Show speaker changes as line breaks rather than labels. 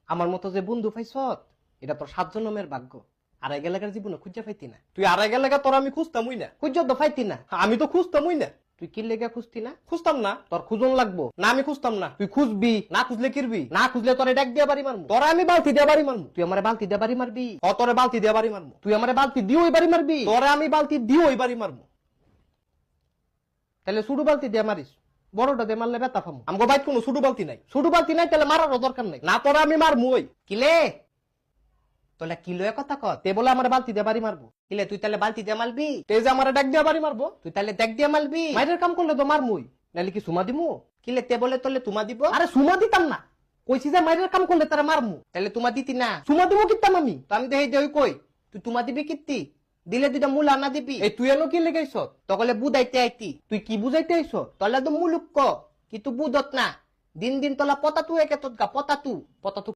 আমার মতো যে বন্ধু পাইছত এটা তোর 7 জন্মের ভাগ্য। আড়াই গেলাকার জীবনে খুঁজা পাইতি না। তুই আড়াই গেলাকা তোর আমি খুঁজতামই না। খুঁজ তো পাইতি না। আমি তো খুঁজতামই না। তুই কি লেগে খুঁজতি না? খুঁজতাম না। তোর খুঁজন লাগবো না, আমি খুঁজতাম না। তুই খুঁজবি না, খুঁজলে কিরবি না, খুঁজলে তোরে ডাক দিয়া বাড়ি মারমু। তোরা আমি বালতি দিয়া বাড়ি মারমু। তুই আমারে বালতি দিয়া বাড়ি মারবি? তোরে বালতি দিয়া বাড়ি মারমু। তুই আমারে বালতি দিয়ে ওই বাড়ি মারবি? তোরে আমি বালতি দিয়ে ওই বাড়ি মারমু। তাহলে সুডু বালতি দিয়ে মারিস, বড়টা দিয়ে মারলে ব্যথা পামু। আমগো বাইক কোনো সুডু বালতি নাই। সুডু বালতি নাই তাহলে মারারও দরকার নাই। না তোরা আমি মারমু। ওই কিলে তোলা কিলো কথা কত তে বলে আমার বালতি দিয়ে বাড়ি মারবো। কিলে তুই তাহলে বালতি দিয়ে মারবি? তুই যে আমার ডাক দিয়ে বাড়ি মারবো, তুই তাহলে দেখ দিয়ে মারবি? মাইরের কাম করলে তো মারমুই, নাহলে কি সুমা দিমু? কিলে তে বলে তোলে তুমা দিব? আরে সুমা দিতাম না, কইছি যে মাইরের কাম করলে তারা মারমু। তাহলে তুমা দিতি না? সুমা দিব কিতাম আমি তো, আমি দেই দেই কই তুই তুমা দিবি কিত্তি? দিলে দুইটা মূল আনা দিবি। এই তুই এনো কি লেগাইছ? তকলে বুঝাইতে আইতি। তুই কি বুঝাইতে আইছ? তলে তো মুলুক ক কিন্তু বুঝত না। দিন দিন তোলা পতা তু একে তোর গা পতা তু